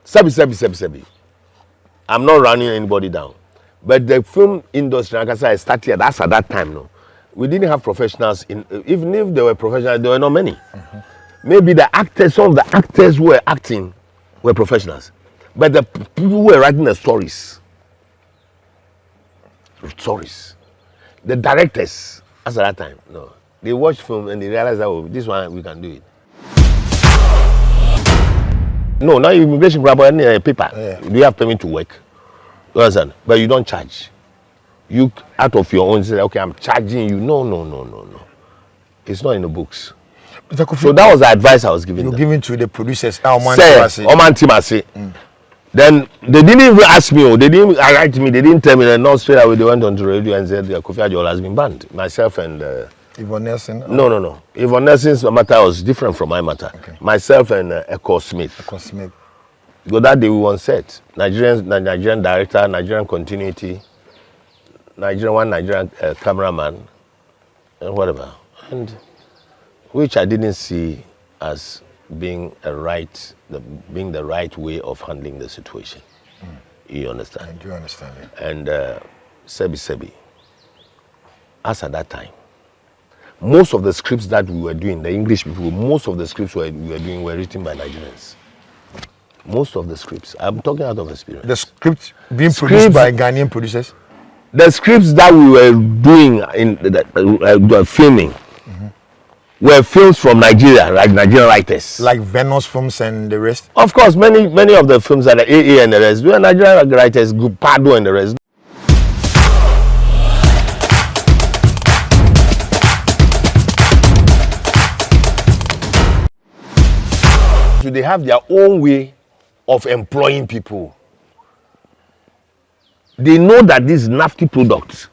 Sebi. I'm not running anybody down. But the film industry, like I said, I started, that's at that time, no. We didn't have professionals in, even if there were professionals, there were not many. Maybe the actors, some of the actors who were acting were professionals. But the people who were writing the stories, the directors, as at that time, no. They watched film and they realized that, oh, this one, we can do it. No, now immigration grab any paper. Yeah. You have permit to work. You understand? But you don't charge. You, out of your own, say, okay, I'm charging you. No. It's not in the books. So that was the advice I was giving them. You're giving to the producers. Then they didn't even ask me, they didn't write me, they didn't tell me. Then not straight away they went on to radio and said Kofi Adjol has been banned. Myself and Yvonne Nelson. No. Yvonne Nelson's matter was different from my matter. Okay. Myself and Echo Smith. Because that day we won set. Nigerian director, Nigerian continuity, Nigerian cameraman, and whatever. And which I didn't see as being the right way of handling the situation. You understand? I do understand it. And Sebi, as at that time, most of the scripts that we were doing, the English people, most of the scripts we were doing were written by Nigerians. Most of the scripts. I'm talking out of experience. The scripts being produced by Ghanaian producers? The scripts that we were doing in the filming were films from Nigeria, like Nigerian writers. Like Venus films and the rest? Of course, many of the films that are AA and the rest, were Nigerian writers, Pardo and the rest. So they have their own way of employing people. They know that this is NAFTI products,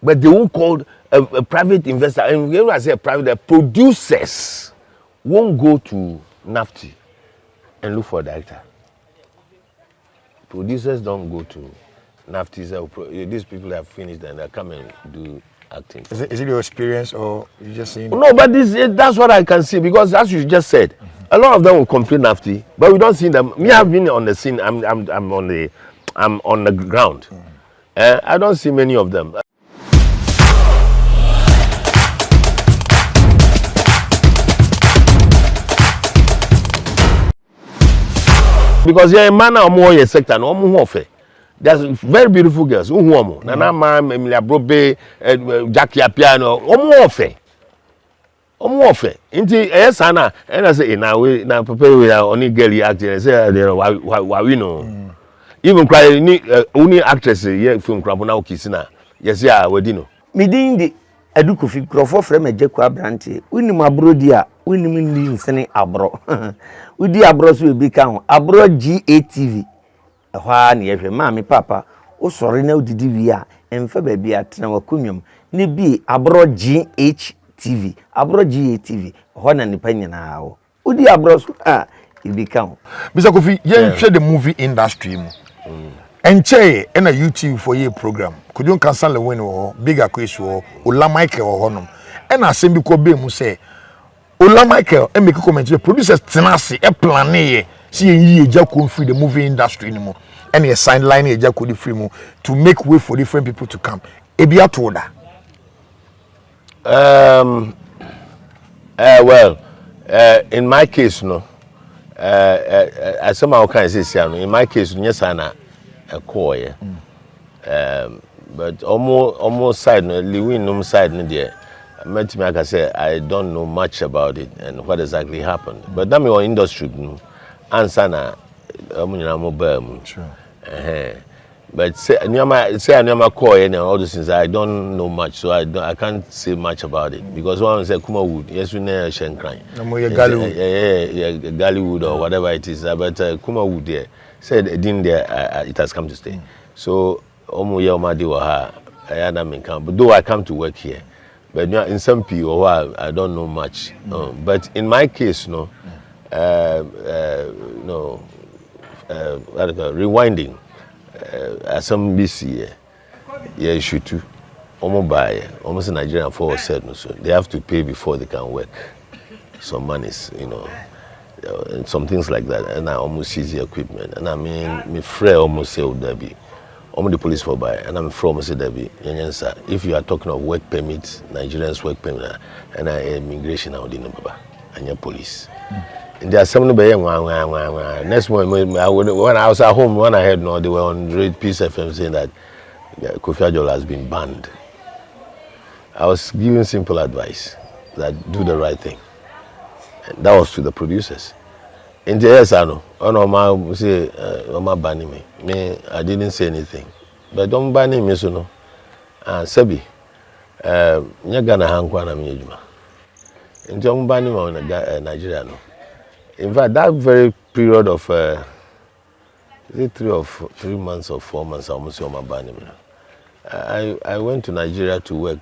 but they won't call a private investor. And when I say private, the producers won't go to NAFTI and look for a director. Producers don't go to NAFTI. Say, these people have finished and they come and do acting. Is it your experience or you just saying? No, but that's what I can see, because as you just said, a lot of them will complain NAFTI, but we don't see them. Me, I've been on the scene. I'm on the ground. I don't see many of them. Because you're a man or more a sector, no more fair. There's very beautiful girls. Nana Mam, Emilia Brobe, Jackie Apiano, more fair. More fair. Inti Sana, and I say, now prepare with only girl acting. I say, why we know. Even cry only actress here film Krabona Kisina. Yes, yeah, we dino. Midindi Eduku fi Krofo frame Ejekwa Branti. Uni mabro dia, uni mindi nsene ABRO. Udi ABRO so bi kan ABRO GATV. Ehwa na yehwe ma me papa, o sori na udidi wi a emfa ba bi atena wakunwum. Ne bi ABRO GHTV. ABRO GATV. Ehwa na nipa nyina wo. Udi ABRO so ibi kan. Mr. Kofi, you share the movie industry mo. And che in a YouTube for your program. Could you cancel the win or bigger quiz or Ola Michael or Honum? And I send because be mu say Ola Michael and make a comment to the producers tenacity a plan see ye jackal free the movie industry anymore. And a sign line a jackal free mo to make way for different people to come. Ebia told her. Well, in my case, no. As somehow can say, in my case, yes, a core, but almost side, no side, no dear. Met me, like I say, I don't know much about it and what exactly happened. But that means industry, no, answer na, mobile, sure. But say I core and all those things. I don't know much, so I can't say much about it because one say Kuma Wood, yes, we know Shenkran. Yeah, Gallywood or whatever it is. But Kuma Wood there said didn't there it has come to stay. So but though I come to work here, but in some people I don't know much. But in my case, rewinding. Some BC, yeah, shoot too. Almost Nigerian forward said no, so they have to pay before they can work. Some monies, and some things like that, and I almost seize the equipment. And I mean, my friend almost say, "Oh, Debbie, I'm the police for buy," and I'm from say, "Debbie, sir, if you are talking of work permit, Nigerians work permit, and immigration, I would know, and your police." And there are some next morning when I was at home, when I heard no, they were on Red Peace FM saying that Kofi Adjol has been banned. I was giving simple advice that do the right thing. And that was to the producers. In the yes, I know. I say, "Oma banning me." Me, I didn't say anything, but don't ban me, so no. And Sebi, you're gonna hang one of me, Juma. And don't ban him on Nigeria, no. In fact, that very period of is it 3 months or 4 months, I almost saw my ban him. I went to Nigeria to work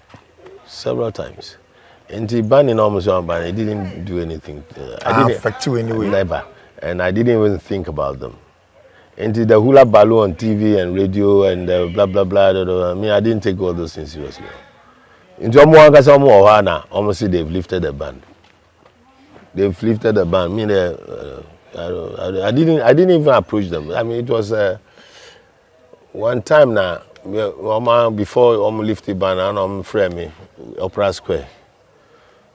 several times. And the banning almost on ban, it didn't do anything. I didn't affect you anyway. Never. And I didn't even think about them. And the hula baloo on TV and radio and blah blah blah. I mean, I didn't take all those things seriously. In Jomo almost see they've lifted the ban. They've lifted the ban. I mean, I didn't even approach them. I mean, it was one time now. Before lift the ban, I'm frame me Opera Square.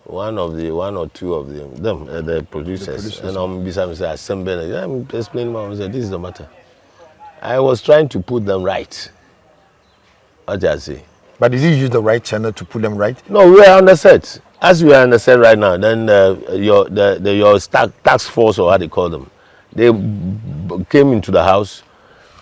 One or two of them, the producers. And I'm beside me say, "Assemble." I'm explaining to them, "This is the matter." I was trying to put them right. What did I say? But did you use the right channel to put them right? No, we are on the set. As we are on the set right now, then your task force, or how they call them, they came into the house.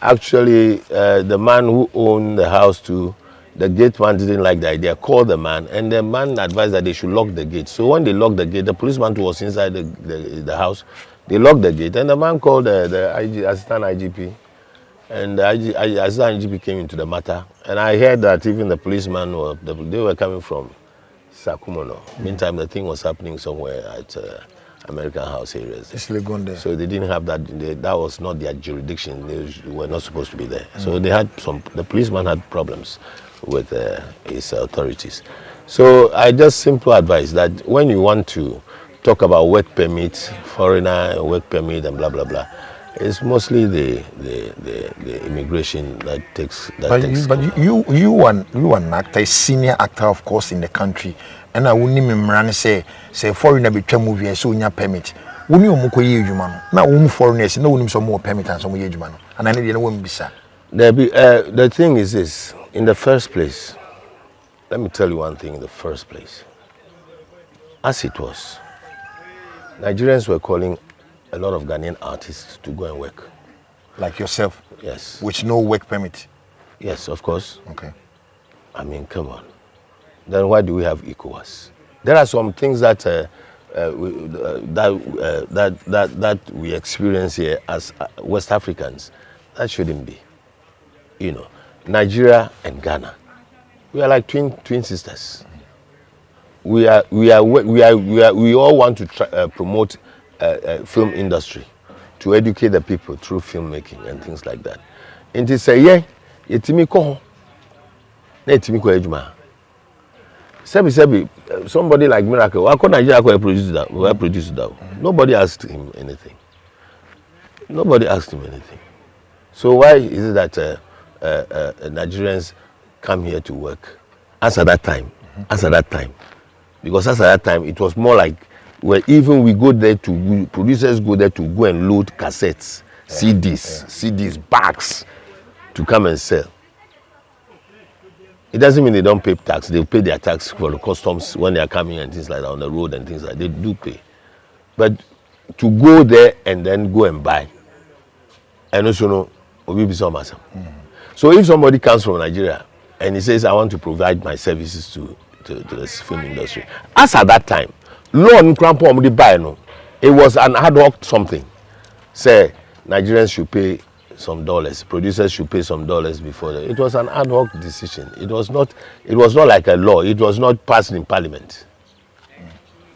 Actually, the man who owned the house too, the gate man didn't like the idea, called the man, and the man advised that they should lock the gate. So when they locked the gate, the policeman who was inside the house, they locked the gate, and the man called the assistant IGP, and the assistant IGP came into the matter. And I heard that even the policeman, they were coming from Sakumono. Meantime, the thing was happening somewhere at American House areas. So they didn't have that. That was not their jurisdiction. They were not supposed to be there. So they had the policeman had problems with his authorities. So I just simply advise that when you want to talk about work permit, foreigner work permit, and blah blah blah, it's mostly the immigration that takes. You an actor, a senior actor, of course, in the country, and I wouldn't even say foreigner be movie so you permit. When you muko ye jumano, now foreigners no some more permit and some ye jumano, and I need no one be sir. The thing is this: in the first place, let me tell you one thing. In the first place, as it was, Nigerians were calling a lot of Ghanaian artists to go and work. Like yourself? Yes. With no work permit? Yes, of course. Okay. I mean, come on. Then why do we have ECOWAS? There are some things that that we experience here as West Africans. That shouldn't be. You know, Nigeria and Ghana, we are like twin sisters. We all want to promote film industry, to educate the people through filmmaking and things like that. And to say, yeah, yetimi ko, na yetimi ko ejuma. Sebi, somebody like Miracle, why could Nigeria produce that? Nobody asked him anything. So why is it that Nigerians come here to work? As at that time, because as at that time, it was more like where even producers go there to go and load cassettes, CDs, bags to come and sell. It doesn't mean they don't pay tax. They pay their tax for the customs when they are coming and things like that on the road and things like that. They do pay. But to go there and then go and buy, and also know, will be some awesome. So if somebody comes from Nigeria and he says, I want to provide my services to the film industry, as at that time, law in Crampo, it was an ad hoc something. Say Nigerians should pay some dollars, producers should pay some dollars before that. It was an ad hoc decision. It was not like a law. It was not passed in parliament.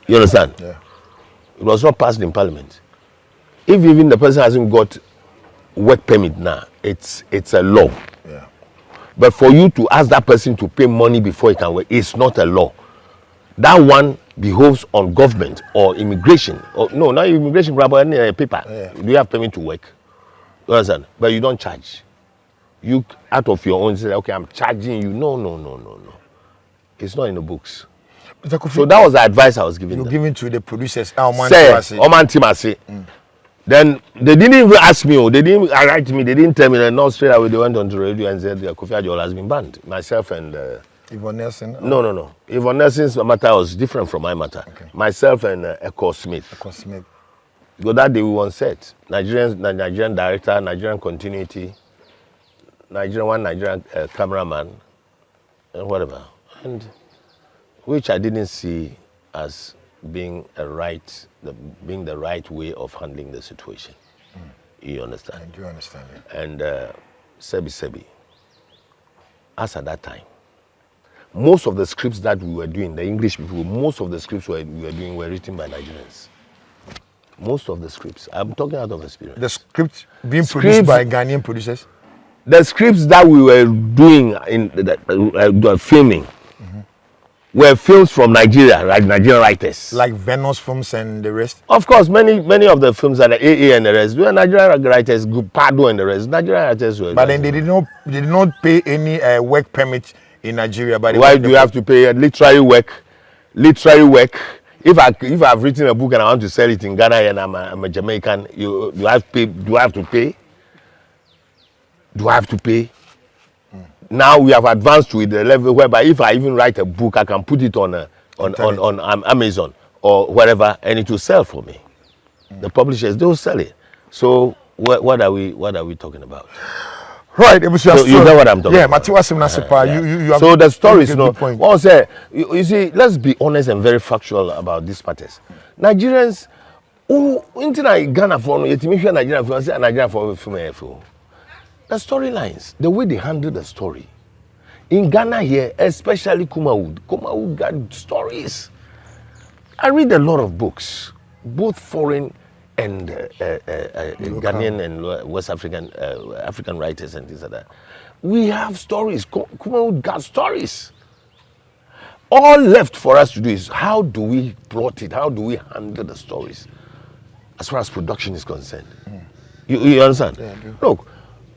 You understand? Yeah. It was not passed in parliament. If even the person hasn't got work permit now, it's a law. Yeah. But for you to ask that person to pay money before he can work, it's not a law. That one, behoves on government or immigration, or no, not immigration, but any paper. Yeah. Do you have permit to work? You understand? But you don't charge. You out of your own say, okay, I'm charging you. No. It's not in the books. So that was the advice I was giving You're them. giving to the producers. Say, Oman Timasi. Then they didn't even ask me, they didn't write to me, they didn't tell me that no, straight away they went on the radio and said Kofi Adjol has been banned. Myself and Yvonne Nelson? No. Yvonne Nelson's matter was different from my matter. Okay. Myself and Echo Smith. Because that day we were on set. Nigerian director, Nigerian continuity, Nigerian cameraman, and whatever. And which I didn't see as being the right way of handling the situation. You understand? I do understand. Yeah. And Sebi, as at that time, most of the scripts that we were doing, the English people, most of the scripts we were doing were written by Nigerians. Most of the scripts. I'm talking out of experience. The script being produced by Ghanaian producers? The scripts that we were doing in the filming were films from Nigeria, like Nigerian writers. Like Venus Films and the rest? Of course, many of the films are the AA and the rest. Were Nigerian writers, Pardo and the rest. Nigerian writers were. But then they did not pay any work permit in Nigeria. But why do you have to pay literary work? If I've written a book and I want to sell it in Ghana and I'm a Jamaican, do I have to pay? Now we have advanced to the level whereby if I even write a book, I can put it on Amazon or wherever, and it will sell for me. The publishers, they'll sell it. So what are we talking about? Right, so you know what I'm talking about. You so the stories, you see, let's be honest and very factual about these matters. Nigerians, Ghana for Nigeria for the storylines, the way they handle the story. In Ghana here, especially Kumawood got stories. I read a lot of books, both foreign and Ghanaian and West African writers and things like that. We have stories. Kumawood got stories. All left for us to do is how do we plot it? How do we handle the stories as far as production is concerned? You understand? Yeah, I do. Look,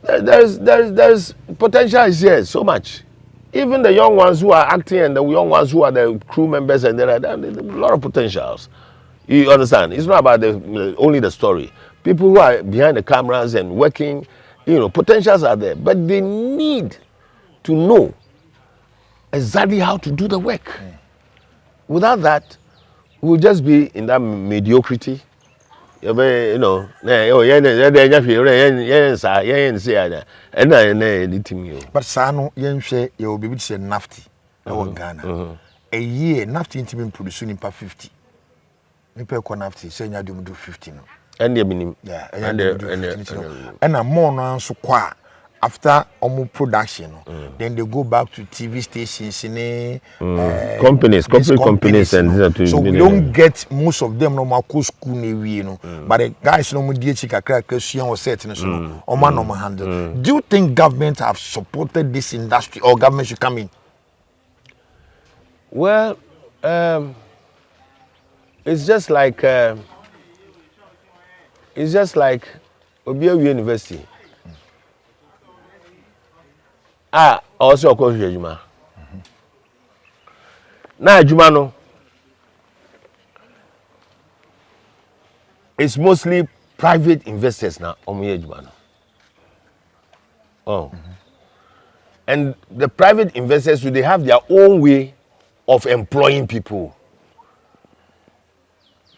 there's potential is here so much. Even the young ones who are acting and the young ones who are the crew members and there's a lot of potentials. You understand? It's not about only the story. People who are behind the cameras and working, potentials are there, but they need to know exactly how to do the work. Without that, we'll just be in that mediocrity. But Sano Yenche, you will be able to say Nafti, Ghana. A year, Nafti intimate producing in 50. Maybe Nafti saying I do 50. And the minimum. Yeah, and a more so quiet. After almost production, then they go back to TV stations in companies, and so we don't get most of them no more school, but the guys no more DH or setting so or man no handle. Do you think government have supported this industry or government should come in? Well, it's just like Obia University. Also coach Juma. Now Juma no. It's mostly private investors now. Juma no. And the private investors, they have their own way of employing people.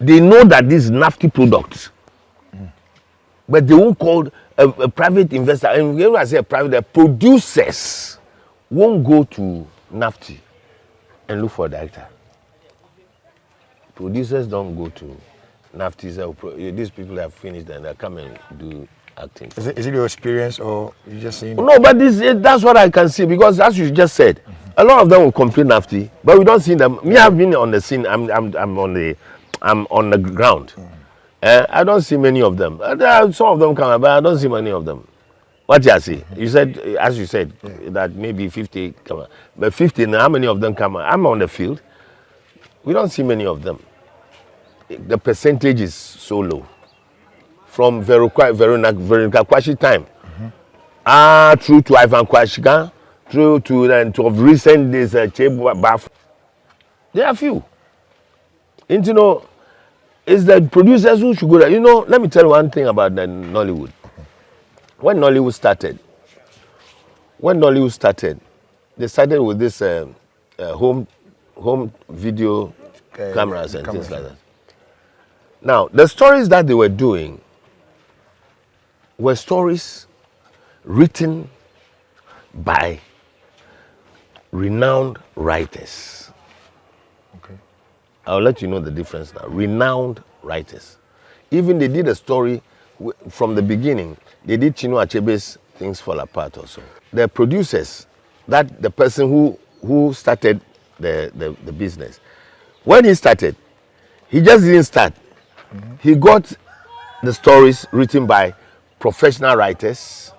They know that these nasty products, but they won't call a private investor. And when I say private, the producers won't go to NAFTI and look for a director. Producers don't go to NAFTI. Say, these people have finished and they come and do acting. Is it your experience or you just saying? No, but that's what I can see, because as you just said, a lot of them will complain NAFTI, but we don't see them. Me, I've been on the scene. I'm on the ground. I don't see many of them. Some of them come, but I don't see many of them. What you see? You said, as you said, that maybe 50 come. But 50, how many of them come? I'm on the field. We don't see many of them. The percentage is so low. From Veronica Kwashi time, through to Ivan Kwashigan, through to of recent days, Baf. There are few. And it's the producers who should go there. Let me tell you one thing about the Nollywood. When Nollywood started, they started with this home video cameras and things like that. Now, the stories that they were doing were stories written by renowned writers. Okay. I'll let you know the difference now. Renowned writers. Even they did a story from the beginning. They did Chinua Achebe's Things Fall Apart also. The producers, that the person who started the business, when he started, he just didn't start. He got the stories written by professional writers.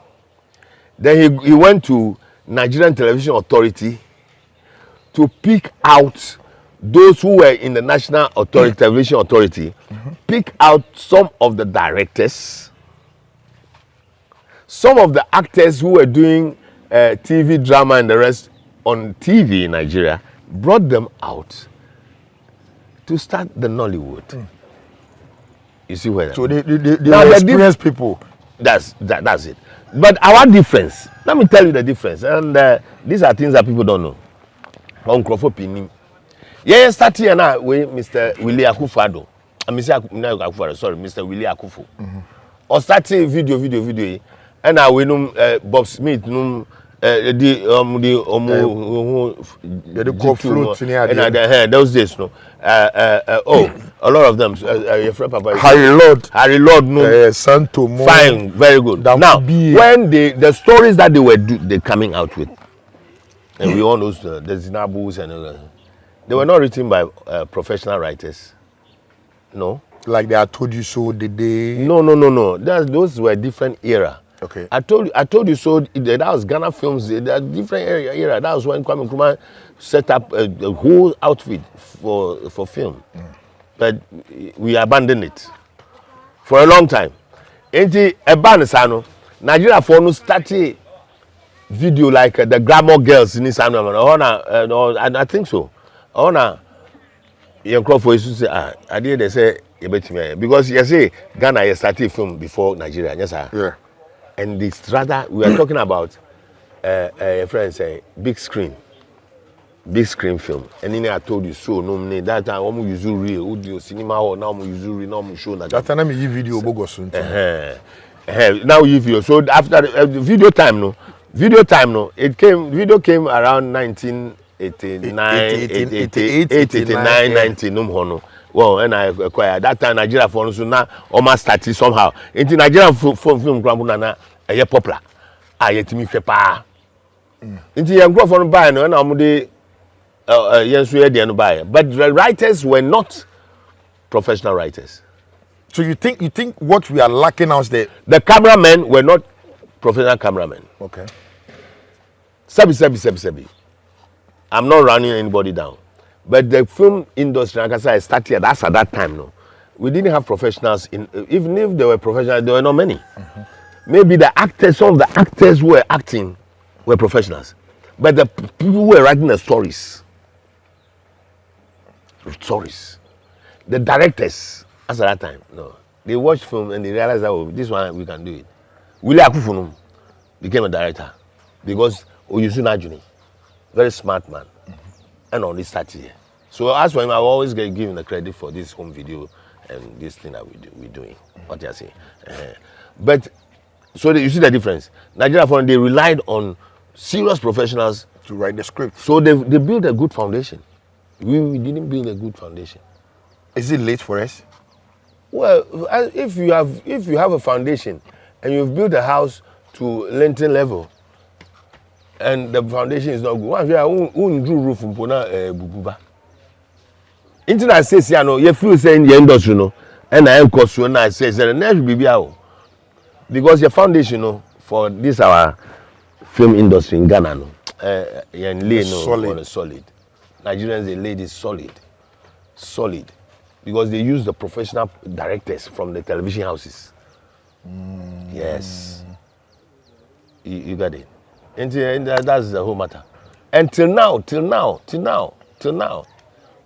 Then he went to Nigerian Television Authority to pick out those who were in the National Television Authority, pick out some of the directors, some of the actors who were doing TV drama and the rest on TV in Nigeria, brought them out to start the Nollywood. You see where? So they were experienced people. That's it. But our difference, let me tell you the difference, and these are things that people don't know. On Crawford Pinim. Yeah, start here now with Mr. Willie Akufo-Addo. Mr. Willie Akufo. Or start video, and I will Bob Smith, the those days, no. A lot of them. Your friend Papa Harry Lord, no. Santo, fine, very good. Now, when the stories that they coming out with, and we all know the Zinabus and they were not written by professional writers. No. Like they had told you so, did they? No. Those were different era. Okay. I told you so. That was Ghana Films. That different era. That was when Kwame Nkrumah set up a whole outfit for film. But we abandoned it for a long time. Nigeria for no started video like the Glamour Girls in this and I think so. Young Crawford used to say, I did they say because you say Ghana started film before Nigeria. Yes, sir. Yeah. And it's rather we are talking about a friend say big screen film. And then I told you so. No, that time I'm using real audio cinema or now I'm using real now show that. That time you video bogosun. Now you video. So after the video time, video came around 1989, 90. Well, and I acquired that time Nigeria for so now almost started somehow. Into Nigerian film grandmother a popular. Yet me fepa. Into young grow for buy no and amude yes we dey no buy. But the writers were not professional writers. So you think what we are lacking now is the cameramen were not professional cameramen. Okay. Sebi. I'm not running anybody down. But the film industry, like I said, I started that's at that time. No, we didn't have professionals. Even if there were professionals, there were not many. Maybe some of the actors who were acting were professionals, but the people who were writing the stories, the directors, as at that time, no, they watched film and they realized that this one we can do it. Willie Akufo became a director because Oyusu Najuni, very smart man. And only started here. So as for him, I always get given the credit for this home video and this thing that we're doing. What you are saying. But so you see the difference. Nigeria for they relied on serious professionals to write the script. So they built a good foundation. We didn't build a good foundation. Is it late for us? Well, if you have a foundation and you've built a house to lintel level, and the foundation is not good. One do roof bububa. Internet says you feel saying the industry no, and I am cost you now says the next be because your foundation for this our film industry in Ghana solid. Nigerians they laid is solid. solid because they use the professional directors from the television houses. Yes. You got it. And that's the whole matter. And till now,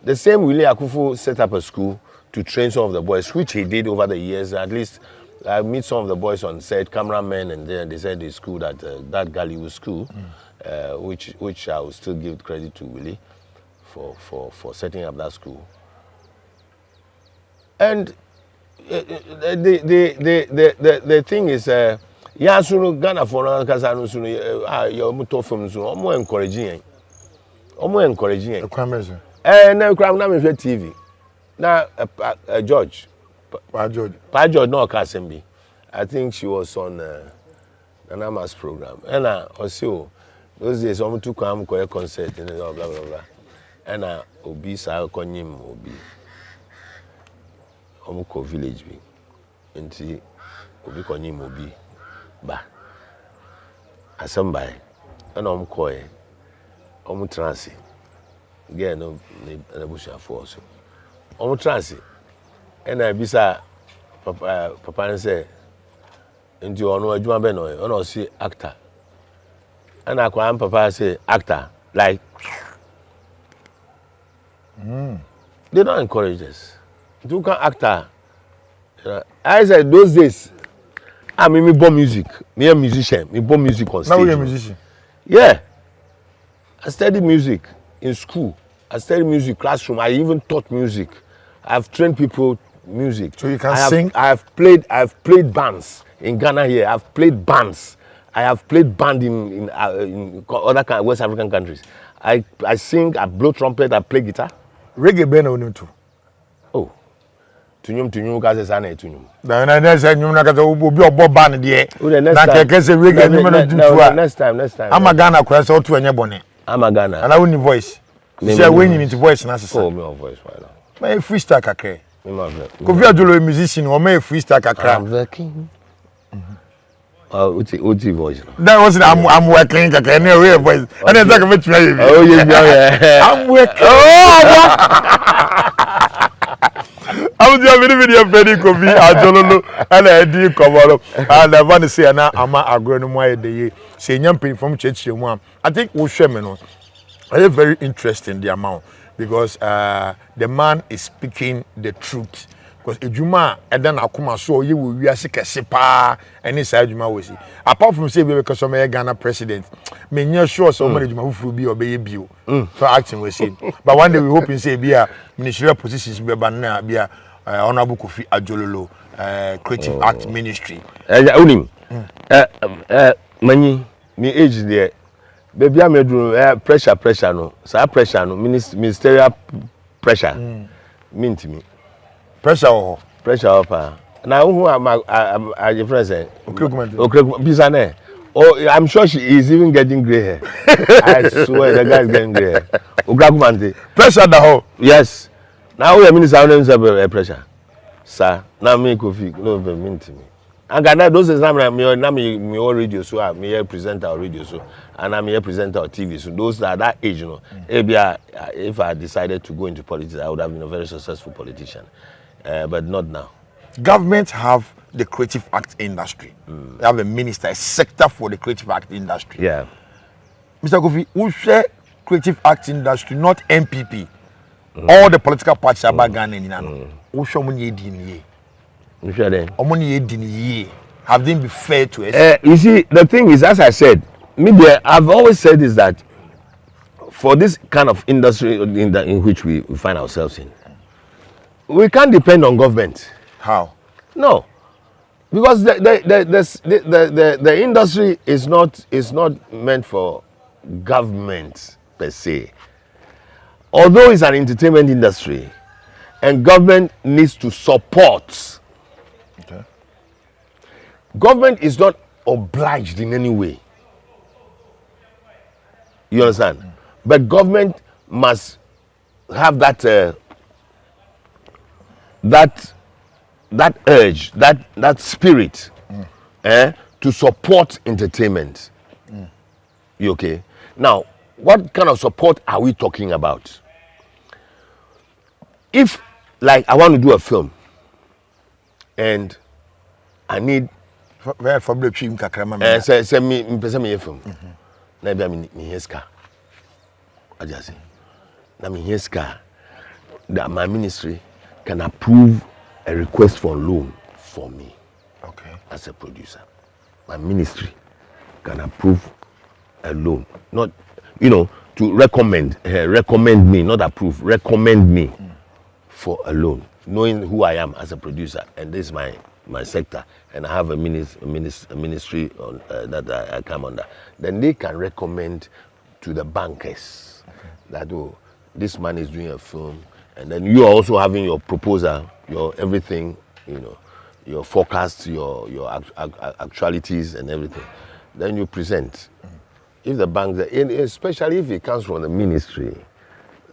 the same Willie Akufo set up a school to train some of the boys, which he did over the years. At least I meet some of the boys on set, cameramen, and then they said the school that Galley school, which I will still give credit to Willie for setting up that school. And the thing is, yeah, so Ghana for now, because I know soon, you're more from soon, more encouraging. Now crowd now me TV. Now George. Pa George no Kasembi. I think she was on Nana's program. And also those days I'm to come to a concert and blah blah blah. And Obi sa konyim Obi. Omuko village bi. Nti Obi konyim Obi ba. Asambai. And omko transi. Again, no bush for so. On transit, and I bisa papa and say, into on a Juma Beno, and I see actor. And I call papa say actor, like they don't encourage us. You can actor. I said those days, I mean, me born music, me a musician, me born music on stage. Now you're a musician. Yeah, I studied music in school. I studied music classroom. I even taught music. I've trained people music. So you can sing? I've played bands in Ghana here. I've played bands. I have played band in other West African countries. I sing, I blow trumpet, I play guitar. Reggae band on too. Oh. Tunyum kaze sana tunyum. Na say nyum na kaze obi obo band there. Na keke say reggae nyum na do. Next time. I'm Ghana kwese otu enye bone. I'm Ghana. And I win voice. Say when you need voice na sesa. Oh, me voice right now. My freestyle kakra. Me ma vle. Kofi Adolo a musician or my freestyle kakra. I'm the king. Uti voice. That wasn't I'm working kakra anyway voice. And then talk about you. Oh yeah. I'm working. Oh. I'm just video very Kofi Adolo and I did cover and I want to say na ama agronomo dey say nyam from church mu. I think we share me no. It's very interesting the amount because the man is speaking the truth. Because ejuma and then akuma so you will we kese pa any side ejuma we see. Apart from say because some Ghana president, me near sure some ejuma who be obey bio for acting we see. But one day we hope in say be a ministerial positions be na be a honorable Kofi Adjololo creative act ministry. Unim. Many me age there. Baby, I'm pressure no. So pressure no. Ministerial pressure. Mean to me. Pressure up. Now who am I your friend say? Okay. Oh, I'm sure she is even getting gray hair. I swear the guy is getting gray hair. Okragumante. Pressure the whole. Yes. Now we are minister pressure. Sir, now me Kofi no mean to me. And Ghana those is me all radio so I'm here presenter radio so and I'm here presenter TV so those are that age you know. If I decided to go into politics I would have been a very successful politician. But not now. Government have the creative act industry. They have a minister, a sector for the creative act industry. Yeah. Mr. Kofi, who share creative act industry, not MPP. All the political parties about Ghana in who show money in have they been fair to us? You see, the thing is, as I said, media, I've always said is that for this kind of industry in which we find ourselves in, we can't depend on government. How? No, because the industry is not meant for government per se. Although it's an entertainment industry, and government needs to support. Okay. Government is not obliged in any way. You understand? But government must have that urge, that spirit, to support entertainment. You okay? Now, what kind of support are we talking about? if like I want to do a film and I need for the film kakrama say me film na bia me heska I just say na me heska that my ministry can approve a request for loan for me. Okay. As a producer, my ministry can approve a loan, not to recommend me, not approve, recommend me for a loan, knowing who I am as a producer, and this is my sector, and I have a ministry on, that I come under. Then they can recommend to the bankers that this man is doing a film, and then you are also having your proposal, your everything, your forecast, your actualities and everything. Then you present. If the bank, especially if it comes from the ministry,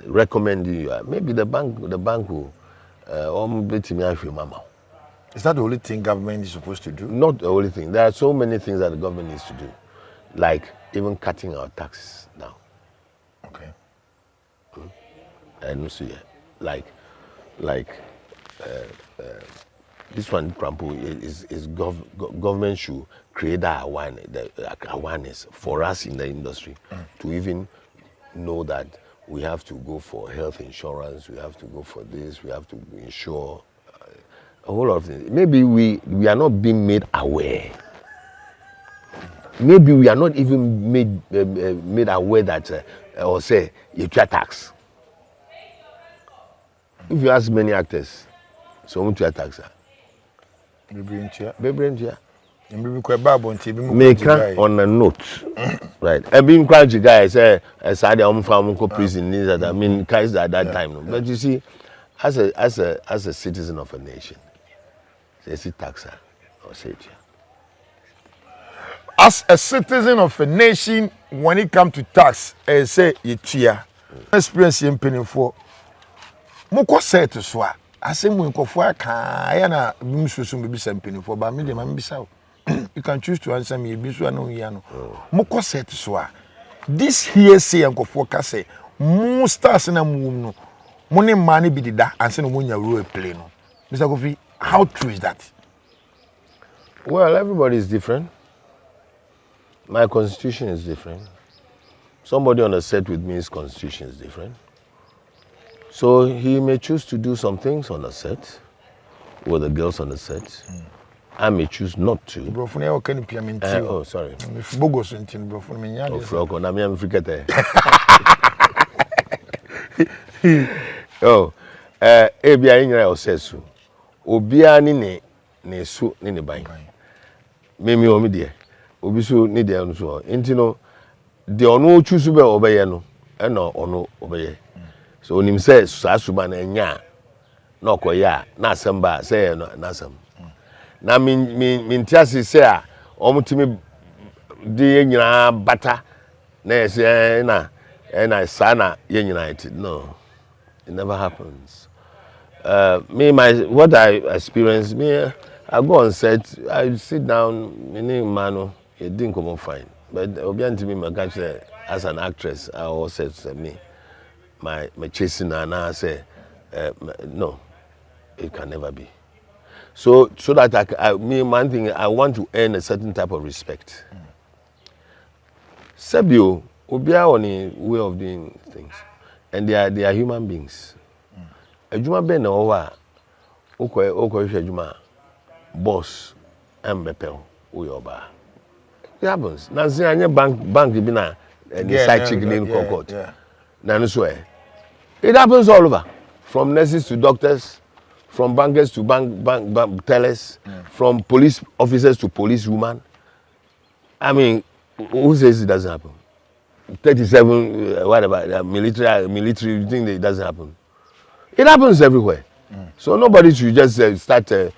recommending you, maybe the bank will Is that the only thing government is supposed to do? Not the only thing. There are so many things that the government needs to do, like even cutting our taxes down. Okay. And also, like this one, is government should create that awareness for us in the industry to even know that we have to go for health insurance, we have to go for this, we have to insure a whole lot of things. Maybe we are not being made aware. Maybe we are not even made aware that, or say, you pay tax. If you ask many actors, so won't you tax? Make on a note, right? I've been quite a guy say, as I am from prison, I mean, guys at that time. But you see, as a citizen of a nation, say taxa or say it. As a citizen of a nation, when it comes to tax, I say it. Experience in penny for. Moko say to swa. I say moko for I na bimsusu be penny for, but me dem ambisa. You can choose to answer me. Bisu anu yano. Moko say to swa. This here say unko for say. Mo stars na mo no. Money money be da and say no mo nya role play no. Mr. Kofi, how true is that? Well, everybody is different. My constitution is different. Somebody on the set with me's constitution is different. So he may choose to do some things on the set with the girls on the set. I may choose not to. Oh, sorry. Oh, Abia Inyra Osesu. Obia ni ne su ni ne ban. Memi omi de. Obi so ni de nso. Enti no de ono choose be obeye no, e no ono obeye. So onim say suba na nya na okoya na asem ba say no na asem. Na min tiase say a omutimi de nyina bata na say na sana ye nyina it. No. It never happens. What I experience, I go on set, I sit down, mano, it didn't come on fine. But obian to me, my catch as an actress, I also said me, my chasing and I say, no, it can never be. So that one thing, I want to earn a certain type of respect. Sebio, obia on a way of doing things. And they are human beings. Ejuma be na owa oko ejuma boss mbepel uyoba. It happens. Na say anya bank bi na the side chick in court. Na no so it happens all over. From nurses to doctors, from bankers to bank tellers, from police officers to police women. I mean, who says it doesn't happen? 37 whatever military you think that it doesn't happen? It happens everywhere. So nobody should just start the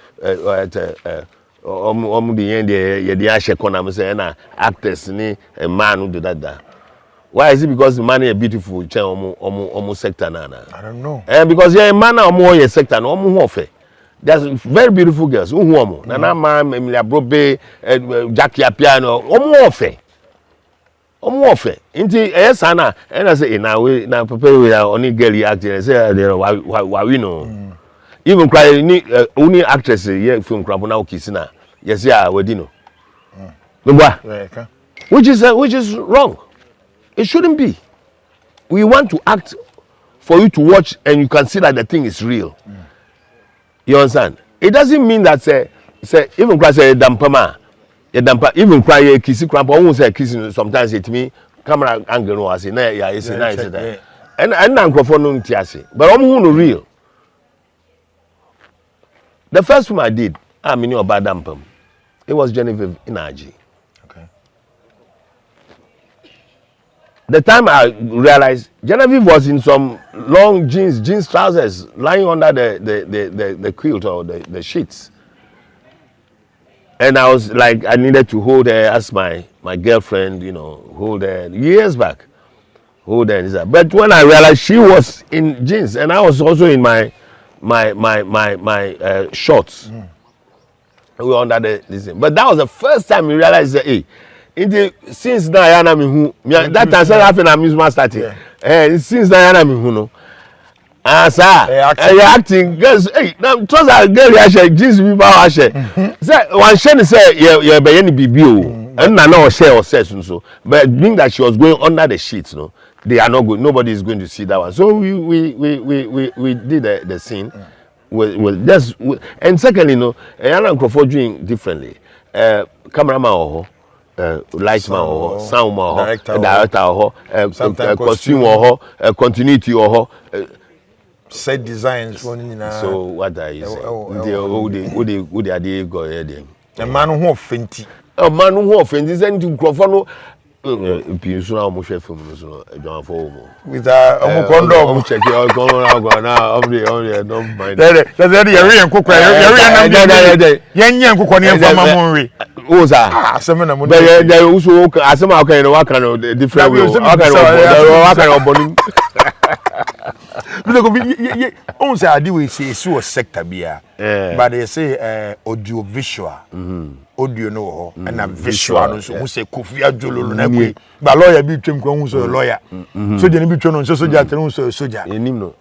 actors ni a man who do that. Why is it because the man is beautiful sector na? I don't know. Because a man omo sector no omo ofe. There's very beautiful girls who omo. Nana man Emilia Brobe, Jackie Apiano omo ofe. omo ofe nti sana and I say na we na prepare we only girl acting say we no even cry ni only actress here film crap na okisi na yes ya we di no which is wrong. It shouldn't be. We want to act for you to watch and you can see that the thing is real. You understand? It doesn't mean that say even cry say dampama even cry kissy cramp almost say kissing sometimes it me camera angle no say na ya is nice that and na microphone no ntiase but who no real. The first film I did I mean about dampam it was Genevieve Inaji. The time I realized Genevieve was in some long jeans trousers lying under the quilt or the sheets. And I was like, I needed to hold her as my girlfriend, you know, hold her years back. Hold her. But when I realized she was in jeans and I was also in my shorts. We were under this thing. But that was the first time we realized that, hey, since Diana me who that time said after amusement started. Since Diana me who no. Sir, acting girls hey now trust our girl ya jeans be ba say one share say you be any bibi o and na no share or say so but being that she was going under the sheets no they are not good, nobody is going to see that one, so we did the scene with just and secondly no Yana Crawford doing differently cameraman or light man or sound man director or costume or continuity or set designs for so what are you saying who they are the go here a man who fenty send to Crawford no pinsuna o mo hwe film no John for mo with a condom check your go now of the no mind that's the yen kokwa yen kokwa ne mfa ma mo nwe oza asem na mo there also asem aka no waka no different way waka no bonu because on say adi we say so sector bia but they say audio visual audio no and a visual no so say Kofi Ajololo na kwe ba lawyer bi twem kwa hu so lawyer so je ne bi twa no so soja tene hu so soja enim no